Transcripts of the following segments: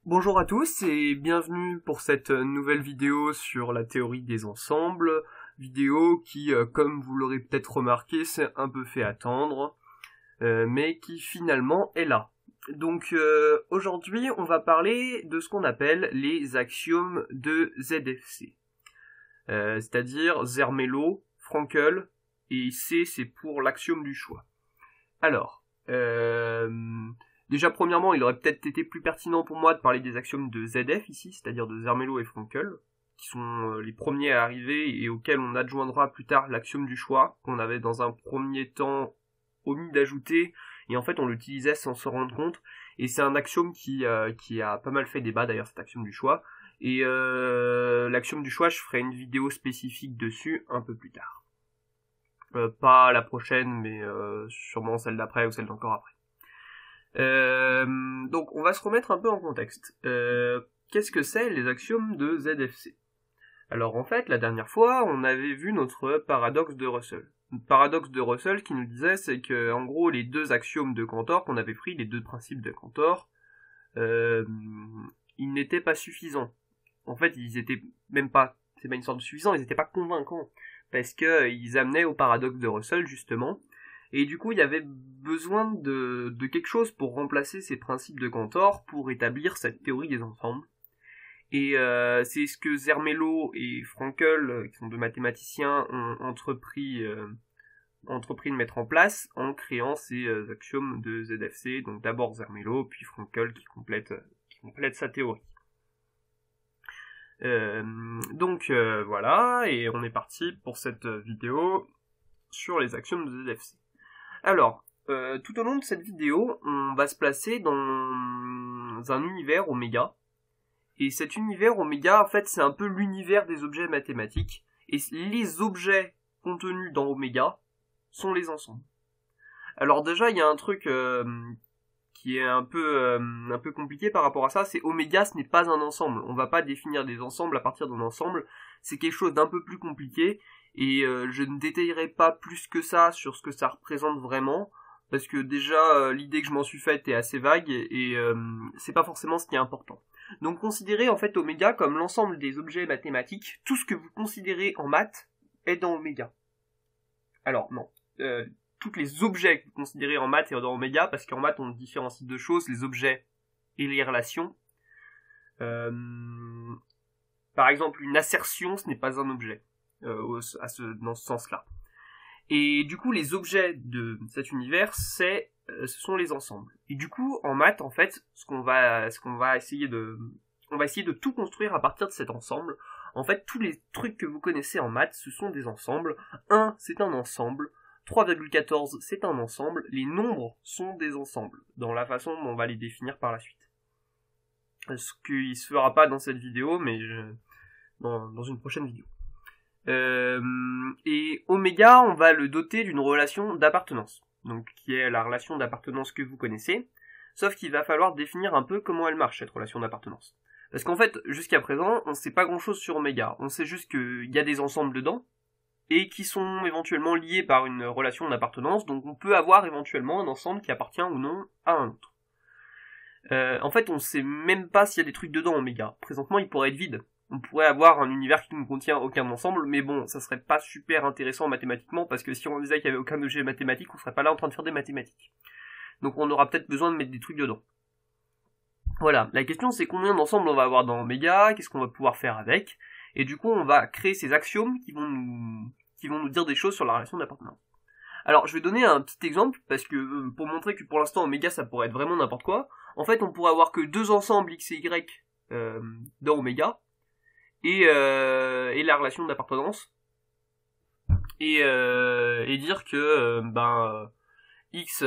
Bonjour à tous et bienvenue pour cette nouvelle vidéo sur la théorie des ensembles, vidéo qui, comme vous l'aurez peut-être remarqué, s'est un peu fait attendre, mais qui finalement est là. Donc aujourd'hui, on va parler de ce qu'on appelle les axiomes de ZFC, c'est-à-dire Zermelo, Frankel, et C c'est pour l'axiome du choix. Alors, déjà, premièrement, il aurait peut-être été plus pertinent pour moi de parler des axiomes de ZF ici, c'est-à-dire de Zermelo et Frankel, qui sont les premiers à arriver et auxquels on adjoindra plus tard l'axiome du choix, qu'on avait dans un premier temps omis d'ajouter, et en fait on l'utilisait sans se rendre compte, et c'est un axiome qui a pas mal fait débat d'ailleurs, cet axiome du choix, et l'axiome du choix, je ferai une vidéo spécifique dessus un peu plus tard. Pas la prochaine, mais sûrement celle d'après ou celle d'encore après. Donc on va se remettre un peu en contexte. Qu'est-ce que c'est les axiomes de ZFC? Alors en fait, la dernière fois, on avait vu notre paradoxe de Russell. Le paradoxe de Russell qui nous disait, c'est que en gros, les deux axiomes de Cantor qu'on avait pris, les deux principes de Cantor, ils n'étaient pas suffisants. En fait, ils étaient même pas, c'est pas une sorte de suffisant, ils n'étaient pas convaincants, parce que ils amenaient au paradoxe de Russell justement. Et du coup, il y avait besoin de quelque chose pour remplacer ces principes de Cantor pour établir cette théorie des ensembles. Et c'est ce que Zermelo et Frankel, qui sont deux mathématiciens, ont entrepris de mettre en place en créant ces axiomes de ZFC. Donc d'abord Zermelo, puis Frankel qui complète sa théorie. Voilà, et on est parti pour cette vidéo sur les axiomes de ZFC. Alors, tout au long de cette vidéo, on va se placer dans un univers oméga. Et cet univers oméga, en fait, c'est un peu l'univers des objets mathématiques. Et les objets contenus dans oméga sont les ensembles. Alors déjà, il y a un truc qui est un peu compliqué par rapport à ça, c'est oméga, ce n'est pas un ensemble. On va pas définir des ensembles à partir d'un ensemble. C'est quelque chose d'un peu plus compliqué. Et je ne détaillerai pas plus que ça sur ce que ça représente vraiment, parce que déjà l'idée que je m'en suis faite est assez vague, et c'est pas forcément ce qui est important. Donc considérez en fait oméga comme l'ensemble des objets mathématiques, tout ce que vous considérez en maths est dans oméga. Alors non, tous les objets que vous considérez en maths est dans oméga, parce qu'en maths on différencie deux choses, les objets et les relations. Par exemple, une assertion, ce n'est pas un objet. Dans ce sens-là. Et du coup, les objets de cet univers, ce sont les ensembles. Et du coup, en maths, en fait, on va essayer de tout construire à partir de cet ensemble. En fait, tous les trucs que vous connaissez en maths, ce sont des ensembles. 1, c'est un ensemble. 3,14, c'est un ensemble. Les nombres sont des ensembles, dans la façon dont on va les définir par la suite. Ce qui se fera pas dans cette vidéo, mais dans une prochaine vidéo. Et oméga, on va le doter d'une relation d'appartenance, donc qui est la relation d'appartenance que vous connaissez, sauf qu'il va falloir définir un peu comment elle marche, cette relation d'appartenance. Parce qu'en fait, jusqu'à présent, on sait pas grand chose sur oméga, on sait juste qu'il y a des ensembles dedans, et qui sont éventuellement liés par une relation d'appartenance, donc on peut avoir éventuellement un ensemble qui appartient ou non à un autre. En fait, on sait même pas s'il y a des trucs dedans oméga, présentement il pourrait être vide. On pourrait avoir un univers qui ne contient aucun ensemble, mais bon, ça serait pas super intéressant mathématiquement, parce que si on disait qu'il y avait aucun objet mathématique, on serait pas là en train de faire des mathématiques. Donc on aura peut-être besoin de mettre des trucs dedans. Voilà, la question c'est combien d'ensembles on va avoir dans oméga, qu'est-ce qu'on va pouvoir faire avec, et du coup on va créer ces axiomes qui vont nous dire des choses sur la relation d'appartenance. Alors je vais donner un petit exemple, parce que pour montrer que pour l'instant oméga ça pourrait être vraiment n'importe quoi, en fait on pourrait avoir que deux ensembles x et y dans oméga, et la relation d'appartenance, et dire que x,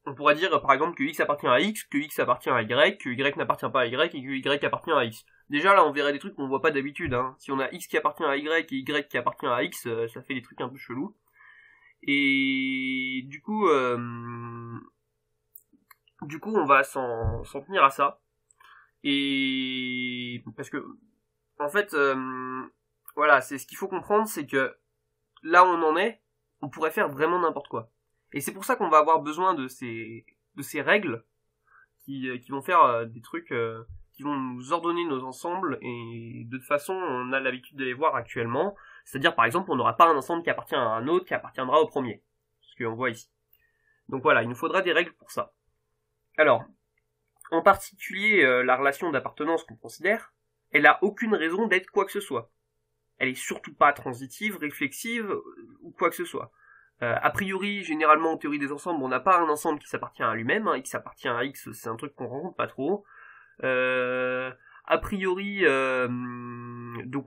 on pourrait dire par exemple que x appartient à x, que x appartient à y, que y n'appartient pas à y, et que y appartient à x. Déjà là on verrait des trucs qu'on voit pas d'habitude, hein. Si on a x qui appartient à y et y qui appartient à x, ça fait des trucs un peu chelous. Et du coup on va s'en tenir à ça. Et parce que en fait, voilà, c'est ce qu'il faut comprendre, c'est que là où on en est, on pourrait faire vraiment n'importe quoi. Et c'est pour ça qu'on va avoir besoin de ces règles qui vont faire des trucs qui vont nous ordonner nos ensembles, et de toute façon on a l'habitude de les voir actuellement. C'est-à-dire par exemple on n'aura pas un ensemble qui appartient à un autre qui appartiendra au premier, ce qu'on voit ici. Donc voilà, il nous faudra des règles pour ça. Alors, en particulier la relation d'appartenance qu'on considère, elle a aucune raison d'être quoi que ce soit. Elle est surtout pas transitive, réflexive ou quoi que ce soit. A priori, généralement en théorie des ensembles, on n'a pas un ensemble qui s'appartient à lui-même, hein. X appartient à X, c'est un truc qu'on rencontre pas trop. A priori, donc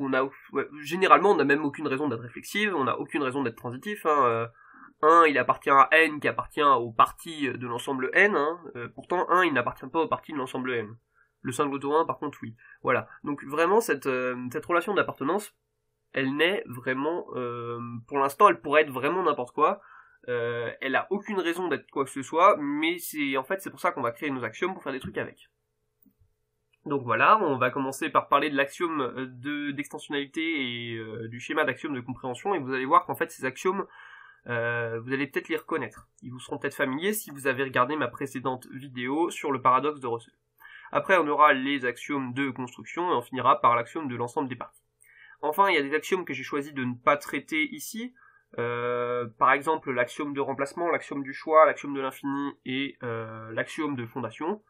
généralement on n'a même aucune raison d'être réflexive, on n'a aucune raison d'être transitif, hein. 1 il appartient à n qui appartient aux parties de l'ensemble n, hein. Pourtant 1 il n'appartient pas aux parties de l'ensemble n. Le singleton 1 par contre oui. Voilà, donc vraiment cette relation d'appartenance, elle naît vraiment, pour l'instant elle pourrait être vraiment n'importe quoi, elle a aucune raison d'être quoi que ce soit, mais c'est pour ça qu'on va créer nos axiomes pour faire des trucs avec. Donc voilà, on va commencer par parler de l'axiome d'extensionnalité et du schéma d'axiome de compréhension, et vous allez voir qu'en fait ces axiomes, vous allez peut-être les reconnaître. Ils vous seront peut-être familiers si vous avez regardé ma précédente vidéo sur le paradoxe de Russell. Après on aura les axiomes de construction, et on finira par l'axiome de l'ensemble des parties. Enfin, il y a des axiomes que j'ai choisi de ne pas traiter ici, par exemple l'axiome de remplacement, l'axiome du choix, l'axiome de l'infini et l'axiome de fondation.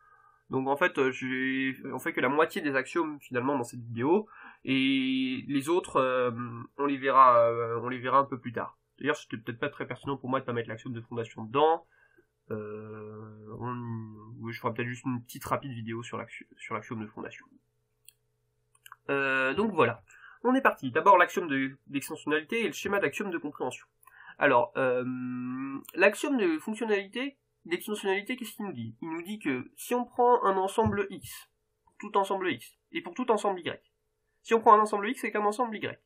Donc en fait, on fait que la moitié des axiomes finalement dans cette vidéo, et les autres, on les verra un peu plus tard. D'ailleurs, c'était peut-être pas très pertinent pour moi de pas mettre l'axiome de fondation dedans. Je ferai peut-être juste une petite rapide vidéo sur l'axiome de fondation. Donc voilà. On est parti. D'abord l'axiome d'extensionnalité et le schéma d'axiome de compréhension. Alors, l'axiome de fonctionnalité, d'extensionnalité, qu'est-ce qu'il nous dit? Il nous dit que si on prend un ensemble X, tout ensemble X, et pour tout ensemble Y, si on prend un ensemble X avec un ensemble Y,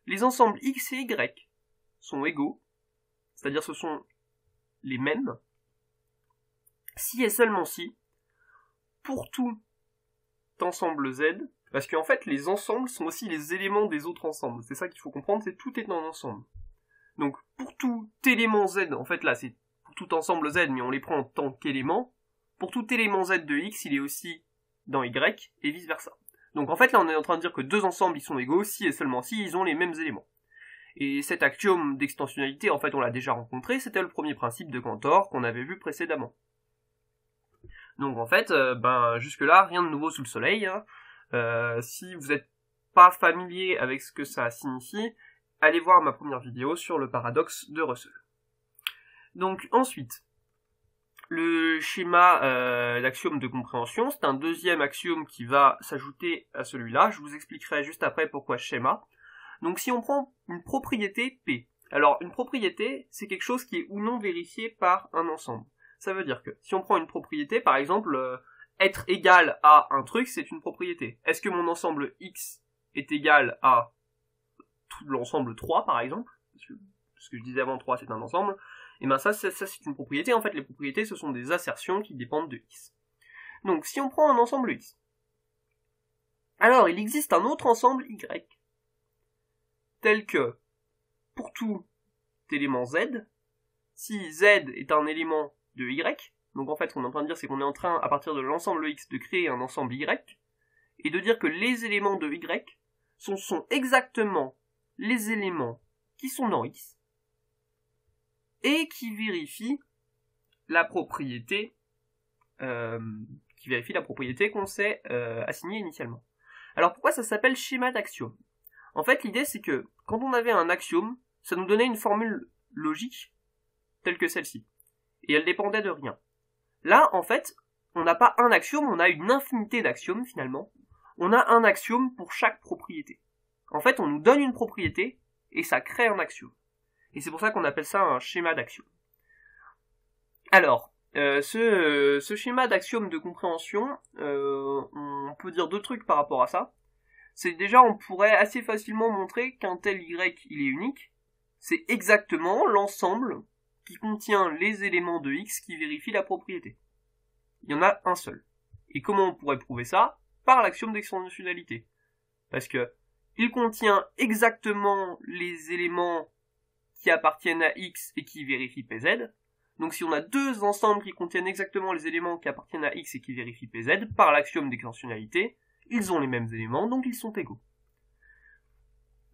les ensembles X et Y sont égaux, c'est-à-dire ce sont les mêmes, si et seulement si, pour tout ensemble Z, parce qu'en fait, les ensembles sont aussi les éléments des autres ensembles. C'est ça qu'il faut comprendre, c'est tout est dans l'ensemble. Donc, pour tout élément Z, en fait là, c'est pour tout ensemble Z, mais on les prend en tant qu'éléments. Pour tout élément Z de X, il est aussi dans Y, et vice versa. Donc en fait, là, on est en train de dire que deux ensembles, ils sont égaux, si et seulement si, ils ont les mêmes éléments. Et cet axiome d'extensionnalité, en fait, on l'a déjà rencontré, c'était le premier principe de Cantor qu'on avait vu précédemment. Donc en fait, jusque-là, rien de nouveau sous le soleil, hein. Si vous n'êtes pas familier avec ce que ça signifie, allez voir ma première vidéo sur le paradoxe de Russell. Donc ensuite, le schéma d'axiome de compréhension, c'est un deuxième axiome qui va s'ajouter à celui-là. Je vous expliquerai juste après pourquoi schéma. Donc si on prend une propriété P, alors une propriété, c'est quelque chose qui est ou non vérifié par un ensemble. Ça veut dire que si on prend une propriété, par exemple, être égal à un truc, c'est une propriété. Est-ce que mon ensemble X est égal à tout l'ensemble 3, par exemple? Parce que je disais avant 3, c'est un ensemble. Et ben ça c'est une propriété. En fait, les propriétés, ce sont des assertions qui dépendent de X. Donc, si on prend un ensemble X, alors il existe un autre ensemble Y, tel que, pour tout élément Z, si Z est un élément de Y, donc en fait, ce qu'on est en train de dire, c'est qu'on est en train, à partir de l'ensemble X, de créer un ensemble Y, et de dire que les éléments de Y sont exactement les éléments qui sont dans X, et qui vérifient la propriété, qu'on s'est assignée initialement. Alors pourquoi ça s'appelle schéma d'axiome? En fait, l'idée c'est que, quand on avait un axiome, ça nous donnait une formule logique, telle que celle-ci, et elle dépendait de rien. Là, en fait, on n'a pas un axiome, on a une infinité d'axiomes, finalement. On a un axiome pour chaque propriété. En fait, on nous donne une propriété, et ça crée un axiome. Et c'est pour ça qu'on appelle ça un schéma d'axiome. Alors, ce schéma d'axiome de compréhension, on peut dire deux trucs par rapport à ça. C'est déjà, on pourrait assez facilement montrer qu'un tel Y, il est unique. C'est exactement l'ensemble qui contient les éléments de X qui vérifient la propriété. Il y en a un seul. Et comment on pourrait prouver ça? Par l'axiome d'extensionnalité. Parce que il contient exactement les éléments qui appartiennent à X et qui vérifient PZ. Donc si on a deux ensembles qui contiennent exactement les éléments qui appartiennent à X et qui vérifient PZ, par l'axiome d'extensionnalité, ils ont les mêmes éléments, donc ils sont égaux.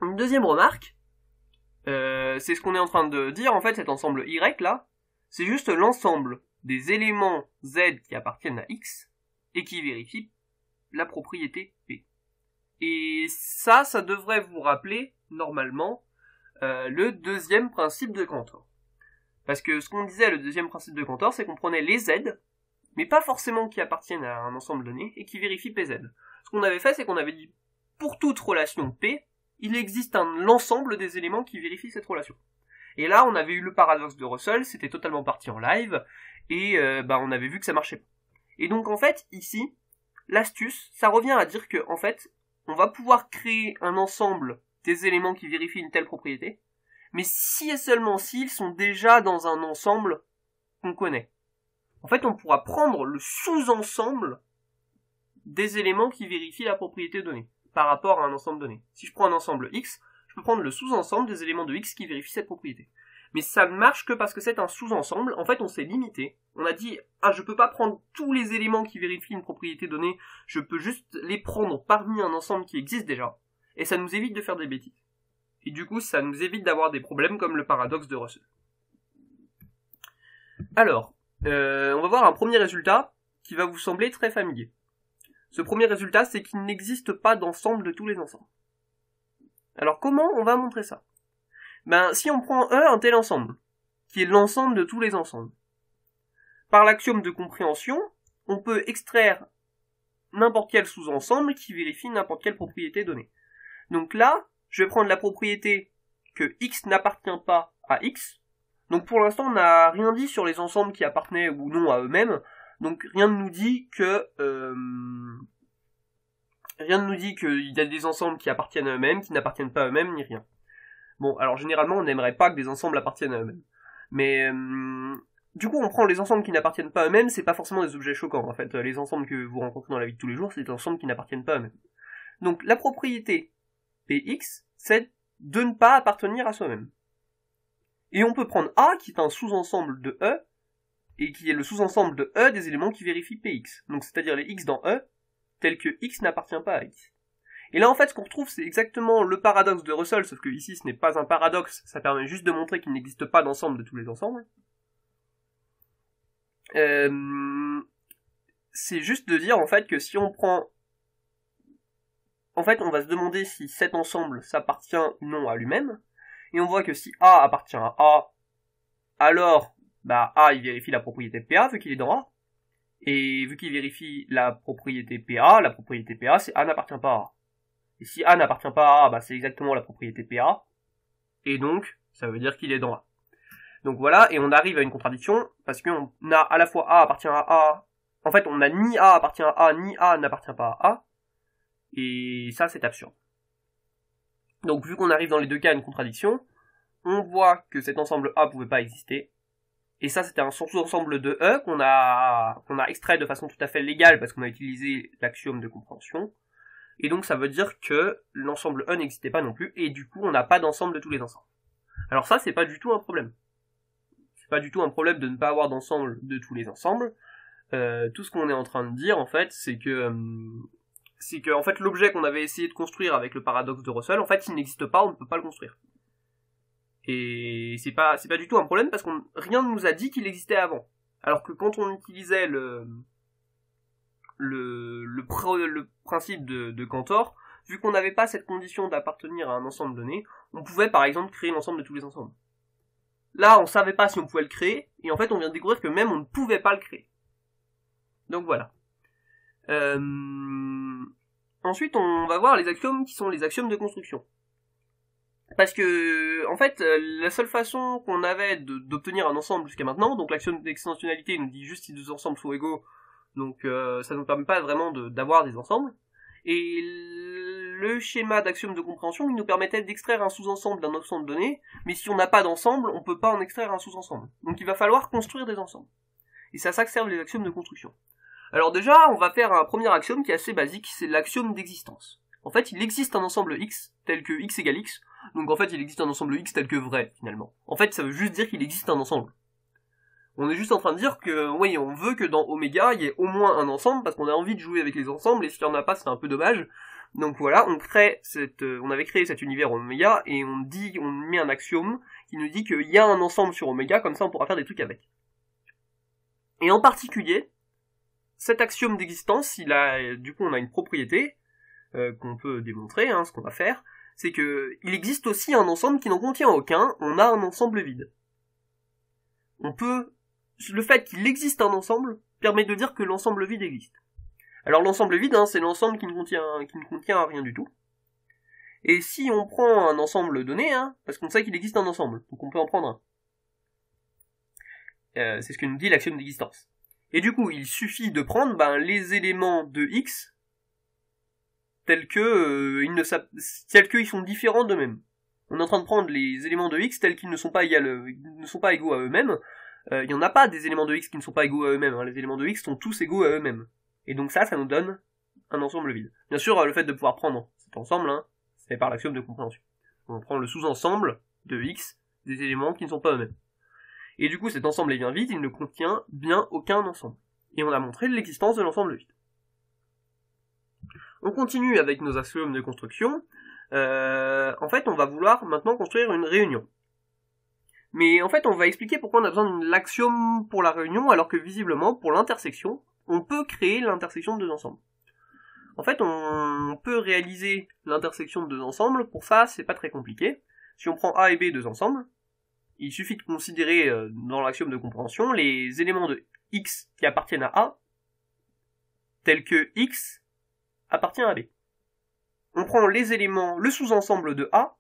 Une deuxième remarque, c'est ce qu'on est en train de dire, en fait, cet ensemble Y là, c'est juste l'ensemble des éléments Z qui appartiennent à X et qui vérifient la propriété P. Et ça devrait vous rappeler, normalement, le deuxième principe de Cantor. Parce que ce qu'on disait, le deuxième principe de Cantor, c'est qu'on prenait les Z, mais pas forcément qui appartiennent à un ensemble donné, et qui vérifient PZ. Ce qu'on avait fait, c'est qu'on avait dit, pour toute relation P, il existe l'ensemble des éléments qui vérifient cette relation. Et là, on avait eu le paradoxe de Russell, c'était totalement parti en live, et on avait vu que ça marchait pas. Et donc en fait, ici, l'astuce, ça revient à dire que, en fait, on va pouvoir créer un ensemble des éléments qui vérifient une telle propriété, mais si et seulement s'ils sont déjà dans un ensemble qu'on connaît. En fait, on pourra prendre le sous-ensemble des éléments qui vérifient la propriété donnée, par rapport à un ensemble donné. Si je prends un ensemble X, je peux prendre le sous-ensemble des éléments de X qui vérifient cette propriété. Mais ça ne marche que parce que c'est un sous-ensemble. En fait, on s'est limité. On a dit, je peux pas prendre tous les éléments qui vérifient une propriété donnée, je peux juste les prendre parmi un ensemble qui existe déjà. Et ça nous évite de faire des bêtises. Et du coup, ça nous évite d'avoir des problèmes comme le paradoxe de Russell. Alors, on va voir un premier résultat qui va vous sembler très familier. Ce premier résultat, c'est qu'il n'existe pas d'ensemble de tous les ensembles. Alors comment on va montrer ça? Si on prend un tel ensemble, qui est l'ensemble de tous les ensembles, par l'axiome de compréhension, on peut extraire n'importe quel sous-ensemble qui vérifie n'importe quelle propriété donnée. Donc là, je vais prendre la propriété que X n'appartient pas à X. Donc pour l'instant, on n'a rien dit sur les ensembles qui appartenaient ou non à eux-mêmes. Donc rien ne nous dit que qu'il y a des ensembles qui appartiennent à eux-mêmes, qui n'appartiennent pas à eux-mêmes, ni rien. Bon, alors généralement, on n'aimerait pas que des ensembles appartiennent à eux-mêmes. Mais du coup, on prend les ensembles qui n'appartiennent pas à eux-mêmes, c'est pas forcément des objets choquants. En fait, les ensembles que vous rencontrez dans la vie de tous les jours, c'est des ensembles qui n'appartiennent pas à eux-mêmes. Donc la propriété Px, c'est de ne pas appartenir à soi-même. Et on peut prendre A, qui est un sous-ensemble de E, et qui est le sous-ensemble de E des éléments qui vérifient Px. Donc c'est-à-dire les X dans E, tels que X n'appartient pas à X. Et là en fait ce qu'on retrouve c'est exactement le paradoxe de Russell, sauf que ici ce n'est pas un paradoxe, ça permet juste de montrer qu'il n'existe pas d'ensemble de tous les ensembles. C'est juste de dire en fait que si on prend... En fait on va se demander si cet ensemble s'appartient ou non à lui-même, et on voit que si A appartient à A, alors A il vérifie la propriété de PA vu qu'il est dans A, et vu qu'il vérifie la propriété PA c'est A n'appartient pas à A. Et si A n'appartient pas à A, c'est exactement la propriété PA, et donc ça veut dire qu'il est dans A. Donc voilà, et on arrive à une contradiction, parce qu'on a à la fois A appartient à A, en fait on a ni A appartient à A, ni A n'appartient pas à A, et ça c'est absurde. Donc vu qu'on arrive dans les deux cas à une contradiction, on voit que cet ensemble A pouvait pas exister, et ça c'était un sous-ensemble de E qu'on a extrait de façon tout à fait légale parce qu'on a utilisé l'axiome de compréhension, et donc ça veut dire que l'ensemble E n'existait pas non plus, et du coup on n'a pas d'ensemble de tous les ensembles. Alors ça c'est pas du tout un problème. C'est pas du tout un problème de ne pas avoir d'ensemble de tous les ensembles. Tout ce qu'on est en train de dire en fait c'est que en fait l'objet qu'on avait essayé de construire avec le paradoxe de Russell, en fait il n'existe pas, on ne peut pas le construire. Et c'est pas du tout un problème parce qu'on rien ne nous a dit qu'il existait avant. Alors que quand on utilisait le principe de Cantor, vu qu'on n'avait pas cette condition d'appartenir à un ensemble donné, on pouvait par exemple créer l'ensemble de tous les ensembles. Là, on savait pas si on pouvait le créer, et en fait on vient de découvrir que même on ne pouvait pas le créer. Donc voilà. Ensuite, on va voir les axiomes qui sont les axiomes de construction. Parce que, en fait, la seule façon qu'on avait d'obtenir un ensemble jusqu'à maintenant, donc l'axiome d'extensionnalité nous dit juste si deux ensembles sont égaux, donc ça ne nous permet pas vraiment d'avoir des ensembles, et le schéma d'axiome de compréhension, il nous permettait d'extraire un sous-ensemble d'un ensemble donné, mais si on n'a pas d'ensemble, on peut pas en extraire un sous-ensemble. Donc il va falloir construire des ensembles. Et c'est à ça que servent les axiomes de construction. Alors déjà, on va faire un premier axiome qui est assez basique, c'est l'axiome d'existence. En fait, il existe un ensemble X, tel que X égale X, donc en fait il existe un ensemble X tel que vrai, finalement. En fait, ça veut juste dire qu'il existe un ensemble. On est juste en train de dire que, oui, on veut que dans Oméga, il y ait au moins un ensemble, parce qu'on a envie de jouer avec les ensembles, et s'il y en a pas, c'est un peu dommage. Donc voilà, on avait créé cet univers Oméga, et on met un axiome qui nous dit qu'il y a un ensemble sur Oméga, comme ça on pourra faire des trucs avec. Et en particulier, cet axiome d'existence, du coup on a une propriété, qu'on peut démontrer, ce qu'on va faire, c'est que il existe aussi un ensemble qui n'en contient aucun, on a un ensemble vide. Le fait qu'il existe un ensemble permet de dire que l'ensemble vide existe. Alors l'ensemble vide, c'est l'ensemble qui ne contient rien du tout. Et si on prend un ensemble donné, parce qu'on sait qu'il existe un ensemble, donc on peut en prendre un. C'est ce que nous dit l'axiome d'existence. Et du coup, il suffit de prendre les éléments de X tels que ils sont différents d'eux-mêmes. On est en train de prendre les éléments de X tels qu'ils ne sont pas égaux à eux-mêmes. Il n'y en a pas des éléments de X qui ne sont pas égaux à eux-mêmes. Les éléments de X sont tous égaux à eux-mêmes. Et donc ça nous donne un ensemble vide. Bien sûr, le fait de pouvoir prendre cet ensemble, c'est par l'axiome de compréhension. On prend le sous-ensemble de X des éléments qui ne sont pas eux-mêmes. Et du coup, cet ensemble est bien vide, il ne contient bien aucun ensemble. Et on a montré l'existence de l'ensemble vide. On continue avec nos axiomes de construction. En fait, on va vouloir maintenant construire une réunion. Mais en fait, on va expliquer pourquoi on a besoin de l'axiome pour la réunion, alors que visiblement, pour l'intersection, on peut créer l'intersection de deux ensembles. En fait, on peut réaliser l'intersection de deux ensembles, pour ça, c'est pas très compliqué. Si on prend A et B deux ensembles, il suffit de considérer dans l'axiome de compréhension les éléments de X qui appartiennent à A, tels que X appartient à B. On prend le sous-ensemble de A,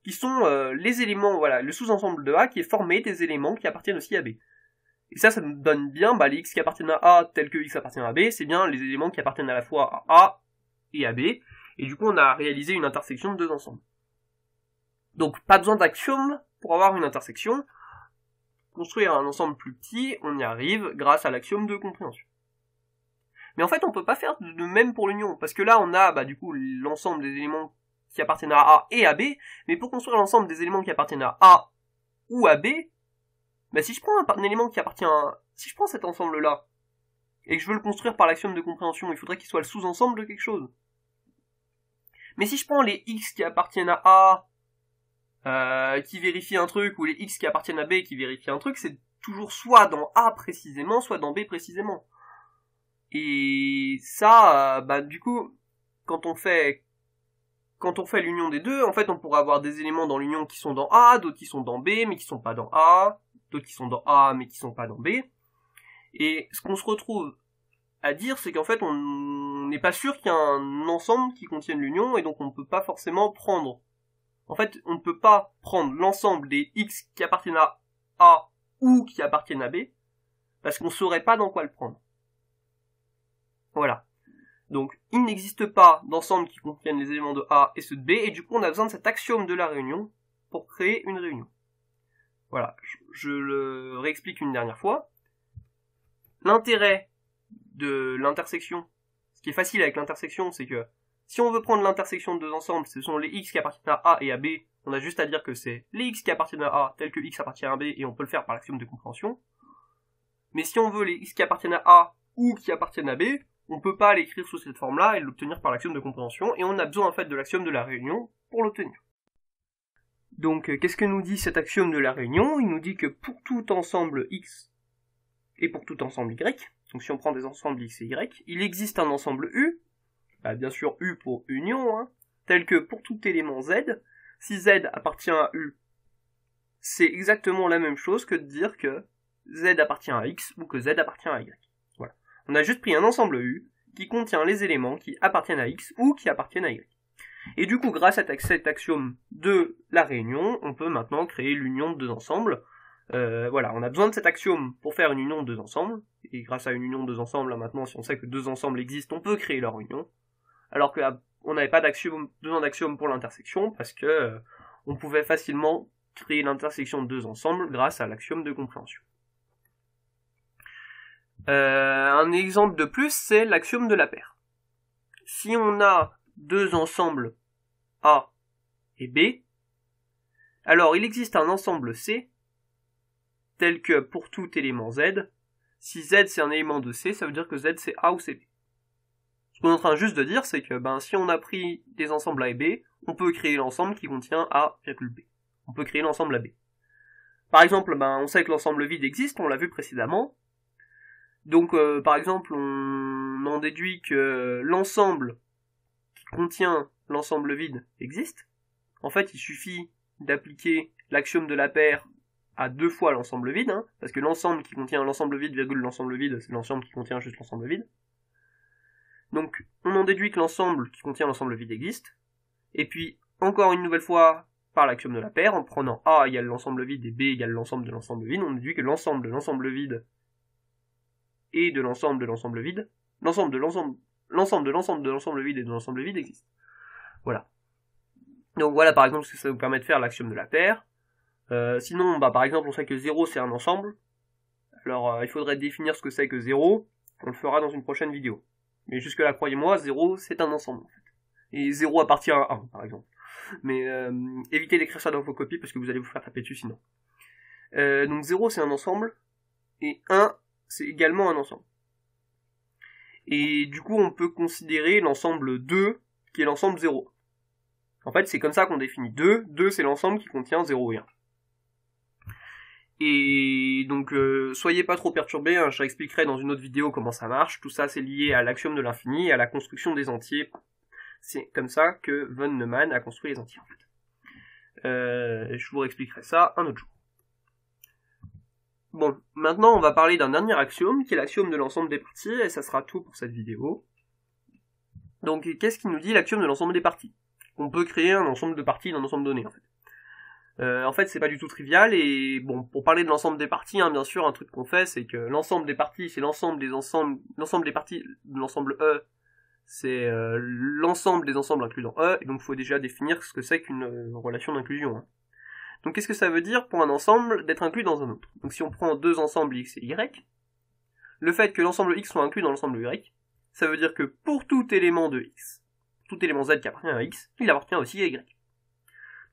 qui sont les éléments, le sous-ensemble de A qui est formé des éléments qui appartiennent aussi à B. Et ça nous donne bien les X qui appartiennent à A tels que X appartient à B, c'est bien les éléments qui appartiennent à la fois à A et à B, et du coup on a réalisé une intersection de deux ensembles. Donc pas besoin d'axiome pour avoir une intersection. Construire un ensemble plus petit, on y arrive grâce à l'axiome de compréhension. Mais en fait on peut pas faire de même pour l'union, parce que là on a du coup l'ensemble des éléments qui appartiennent à A et à B, mais pour construire l'ensemble des éléments qui appartiennent à A ou à B, si je prends un élément qui appartient si je prends cet ensemble-là, et que je veux le construire par l'axiome de compréhension, il faudrait qu'il soit le sous-ensemble de quelque chose. Mais si je prends les X qui appartiennent à A, qui vérifient un truc, ou les X qui appartiennent à B qui vérifient un truc, c'est toujours soit dans A précisément, soit dans B précisément. Et ça, du coup, quand on fait l'union des deux, en fait, on pourra avoir des éléments dans l'union qui sont dans A, d'autres qui sont dans B, mais qui sont pas dans A, d'autres qui sont dans A, mais qui sont pas dans B. Et ce qu'on se retrouve à dire, c'est qu'en fait, on n'est pas sûr qu'il y a un ensemble qui contienne l'union, et donc on ne peut pas forcément prendre. En fait, on ne peut pas prendre l'ensemble des X qui appartiennent à A ou qui appartiennent à B, parce qu'on saurait pas dans quoi le prendre. Voilà. Donc, il n'existe pas d'ensemble qui contienne les éléments de A et ceux de B, et du coup, on a besoin de cet axiome de la réunion pour créer une réunion. Voilà, je le réexplique une dernière fois. L'intérêt de l'intersection, ce qui est facile avec l'intersection, c'est que si on veut prendre l'intersection de deux ensembles, ce sont les X qui appartiennent à A et à B, on a juste à dire que c'est les X qui appartiennent à A, tel que X appartient à B, et on peut le faire par l'axiome de compréhension. Mais si on veut les X qui appartiennent à A ou qui appartiennent à B, on peut pas l'écrire sous cette forme-là et l'obtenir par l'axiome de compréhension, et on a besoin en fait de l'axiome de la réunion pour l'obtenir. Donc, qu'est-ce que nous dit cet axiome de la réunion? Il nous dit que pour tout ensemble X et pour tout ensemble Y, donc si on prend des ensembles X et Y, il existe un ensemble U, bien sûr U pour union, tel que pour tout élément Z, si Z appartient à U, c'est exactement la même chose que de dire que Z appartient à X ou que Z appartient à Y. Voilà. On a juste pris un ensemble U qui contient les éléments qui appartiennent à X ou qui appartiennent à Y. Et du coup, grâce à cet axiome de la réunion, on peut maintenant créer l'union de deux ensembles. Voilà, on a besoin de cet axiome pour faire une union de deux ensembles, et grâce à une union de deux ensembles, là maintenant, si on sait que deux ensembles existent, on peut créer leur union, alors que on n'avait pas besoin d'axiome pour l'intersection, parce que on pouvait facilement créer l'intersection de deux ensembles grâce à l'axiome de compréhension. Un exemple de plus, c'est l'axiome de la paire. Si on a deux ensembles A et B, alors il existe un ensemble C tel que pour tout élément Z, si Z c'est un élément de C, ça veut dire que Z c'est A ou c'est B. Ce qu'on est en train juste de dire, c'est que si on a pris des ensembles A et B, on peut créer l'ensemble qui contient A, B. On peut créer l'ensemble AB. Par exemple, on sait que l'ensemble vide existe, on l'a vu précédemment. Donc, par exemple, on en déduit que l'ensemble qui contient l'ensemble vide existe. En fait, il suffit d'appliquer l'axiome de la paire à 2 fois l'ensemble vide, parce que l'ensemble qui contient l'ensemble vide, l'ensemble vide, c'est l'ensemble qui contient juste l'ensemble vide. Donc, on en déduit que l'ensemble qui contient l'ensemble vide existe, et puis, encore une nouvelle fois, par l'axiome de la paire, en prenant A égale l'ensemble vide et B égale l'ensemble de l'ensemble vide, on déduit que l'ensemble de l'ensemble vide et de l'ensemble de l'ensemble vide, l'ensemble de l'ensemble vide et de l'ensemble vide existe. Voilà. Donc voilà par exemple ce que ça vous permet de faire l'axiome de la paire. Sinon, par exemple, on sait que 0 c'est un ensemble. Alors il faudrait définir ce que c'est que 0, on le fera dans une prochaine vidéo. Mais jusque là, croyez-moi, 0 c'est un ensemble en fait. Et 0 appartient à 1 par exemple. Mais évitez d'écrire ça dans vos copies parce que vous allez vous faire taper dessus sinon. Donc 0 c'est un ensemble, et 1 c'est également un ensemble. Et du coup on peut considérer l'ensemble 2 qui est l'ensemble 0. En fait c'est comme ça qu'on définit 2, 2 c'est l'ensemble qui contient 0 et 1. Et donc soyez pas trop perturbés, je t'expliquerai dans une autre vidéo comment ça marche, tout ça c'est lié à l'axiome de l'infini et à la construction des entiers. C'est comme ça que von Neumann a construit les entiers en fait. Je vous expliquerai ça un autre jour. Bon, maintenant on va parler d'un dernier axiome, qui est l'axiome de l'ensemble des parties, et ça sera tout pour cette vidéo. Donc qu'est-ce qui nous dit l'axiome de l'ensemble des parties? On peut créer un ensemble de parties d'un ensemble donné en fait. C'est pas du tout trivial, et bon, pour parler de l'ensemble des parties, bien sûr, un truc qu'on fait, c'est que l'ensemble des parties, c'est l'ensemble des parties de l'ensemble E, c'est l'ensemble des ensembles inclus dans E, et donc il faut déjà définir ce que c'est qu'une relation d'inclusion. Donc qu'est-ce que ça veut dire pour un ensemble d'être inclus dans un autre? Donc si on prend deux ensembles X et Y, le fait que l'ensemble X soit inclus dans l'ensemble Y, ça veut dire que pour tout élément de X, tout élément Z qui appartient à X, il appartient aussi à Y.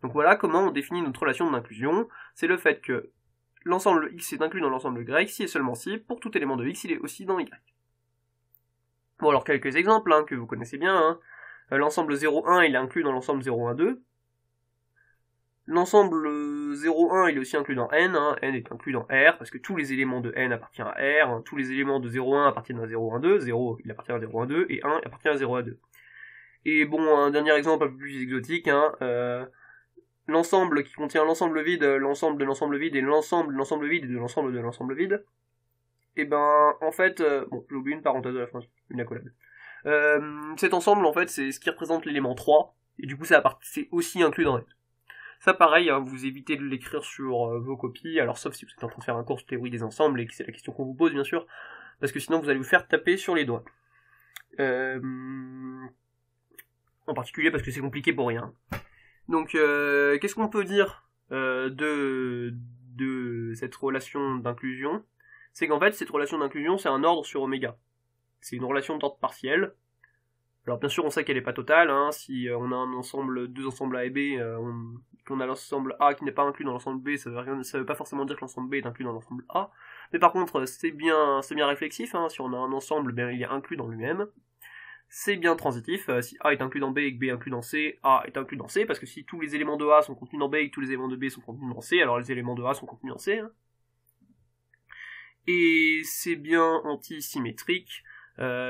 Donc voilà comment on définit notre relation d'inclusion, c'est le fait que l'ensemble X est inclus dans l'ensemble Y si et seulement si, pour tout élément de X, il est aussi dans Y. Bon alors quelques exemples que vous connaissez bien, l'ensemble 0,1 il est inclus dans l'ensemble 0,1,2, l'ensemble 0,1 il est aussi inclus dans N, N est inclus dans R, parce que tous les éléments de N appartiennent à R, tous les éléments de 0,1 appartiennent à 0,1,2, 0 il appartient à 0,1,2, et 1 appartient à 0,1,2. Et bon, un dernier exemple un peu plus exotique, l'ensemble qui contient l'ensemble vide, l'ensemble de l'ensemble vide, et l'ensemble de l'ensemble vide, et de l'ensemble de l'ensemble vide, et en fait, bon, j'ai oublié une parenthèse de la fin, une accolade. Cet ensemble, en fait, c'est ce qui représente l'élément 3, et du coup, c'est aussi inclus dans N. Ça, pareil, vous évitez de l'écrire sur vos copies, alors sauf si vous êtes en train de faire un cours de théorie des ensembles, et que c'est la question qu'on vous pose, bien sûr, parce que sinon, vous allez vous faire taper sur les doigts. En particulier parce que c'est compliqué pour rien. Donc, qu'est-ce qu'on peut dire de cette relation d'inclusion? C'est qu'en fait, cette relation d'inclusion, c'est un ordre sur oméga. C'est une relation d'ordre partiel. Alors bien sûr, on sait qu'elle n'est pas totale, si on a deux ensembles A et B, qu'on a l'ensemble A qui n'est pas inclus dans l'ensemble B, ça veut pas forcément dire que l'ensemble B est inclus dans l'ensemble A. Mais par contre, c'est bien réflexif, si on a un ensemble, il est inclus dans lui-même. C'est bien transitif, si A est inclus dans B et que B est inclus dans C, A est inclus dans C, parce que si tous les éléments de A sont contenus dans B et que tous les éléments de B sont contenus dans C, alors les éléments de A sont contenus dans C. Et c'est bien antisymétrique,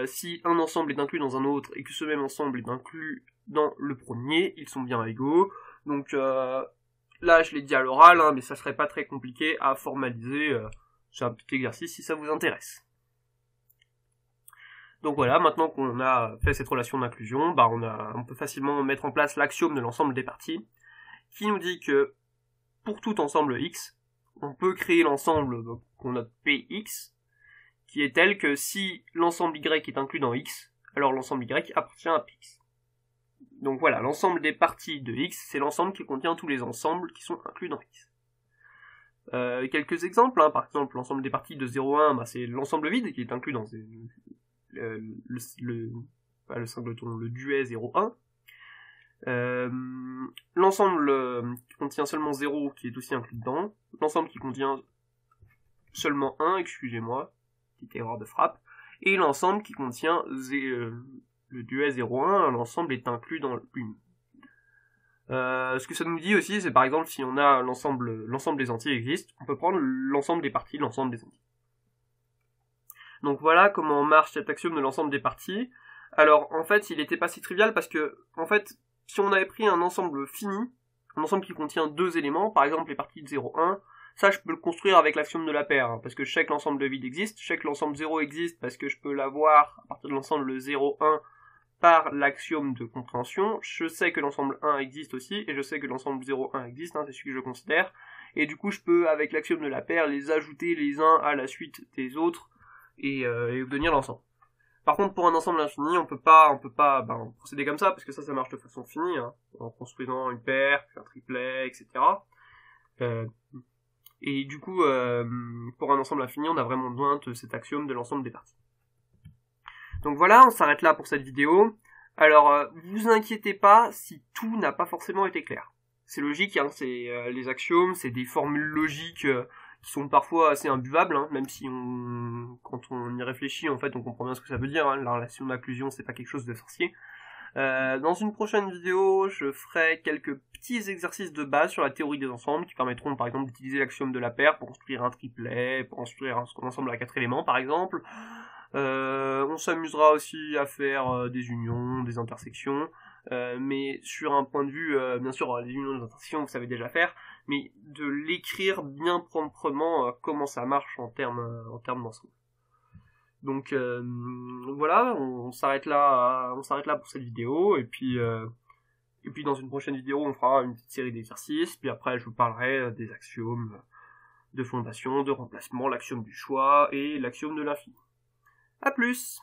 si un ensemble est inclus dans un autre et que ce même ensemble est inclus dans le premier, ils sont bien égaux. Donc là je l'ai dit à l'oral, mais ça serait pas très compliqué à formaliser, c'est un petit exercice si ça vous intéresse. Donc voilà, maintenant qu'on a fait cette relation d'inclusion, on peut facilement mettre en place l'axiome de l'ensemble des parties, qui nous dit que pour tout ensemble X, on peut créer l'ensemble qu'on note Px, qui est tel que si l'ensemble Y est inclus dans X, alors l'ensemble Y appartient à Px. Donc voilà, l'ensemble des parties de X, c'est l'ensemble qui contient tous les ensembles qui sont inclus dans X. Quelques exemples, par exemple l'ensemble des parties de 0 à 1, c'est l'ensemble vide qui est inclus dans le singleton, le duet 0,1. L'ensemble qui contient seulement 0 qui est aussi inclus dedans. L'ensemble qui contient seulement 1, excusez-moi, petite erreur de frappe, et l'ensemble qui contient le duet 0,1, l'ensemble est inclus dans une. Ce que ça nous dit aussi, c'est par exemple si on a l'ensemble des entiers existe, on peut prendre l'ensemble des parties de l'ensemble des entiers. Donc voilà comment marche cet axiome de l'ensemble des parties. Alors en fait, il n'était pas si trivial parce que, en fait, si on avait pris un ensemble fini, un ensemble qui contient 2 éléments, par exemple les parties de 0, 1, ça je peux le construire avec l'axiome de la paire, hein, parce que je sais que l'ensemble de vide existe, je sais que l'ensemble 0 existe parce que je peux l'avoir à partir de l'ensemble 0, 1 par l'axiome de compréhension, je sais que l'ensemble 1 existe aussi, et je sais que l'ensemble 0, 1 existe, hein, c'est celui que je considère, et du coup je peux avec l'axiome de la paire les ajouter les uns à la suite des autres, et obtenir l'ensemble. Par contre, pour un ensemble infini, on peut pas procéder comme ça, parce que ça marche de façon finie, hein, en construisant une paire, puis un triplet, etc. Et du coup, pour un ensemble infini, on a vraiment besoin de cet axiome de l'ensemble des parties. Donc voilà, on s'arrête là pour cette vidéo. Alors, vous inquiétez pas si tout n'a pas forcément été clair. C'est logique, hein, c'est les axiomes, c'est des formules logiques qui sont parfois assez imbuvables, hein, même si quand on y réfléchit, en fait, on comprend bien ce que ça veut dire, hein, la relation d'inclusion, c'est pas quelque chose de sorcier. Dans une prochaine vidéo, je ferai quelques petits exercices de base sur la théorie des ensembles, qui permettront, par exemple, d'utiliser l'axiome de la paire pour construire un triplet, pour construire un ensemble à 4 éléments, par exemple. On s'amusera aussi à faire des unions, des intersections, mais sur un point de vue, bien sûr, les unions et les intersections, vous savez déjà faire, mais de l'écrire bien proprement, comment ça marche en termes d'ensemble. Donc voilà, on s'arrête là pour cette vidéo, et puis dans une prochaine vidéo, on fera une petite série d'exercices, puis après je vous parlerai des axiomes de fondation, de remplacement, l'axiome du choix et l'axiome de l'infini. A plus!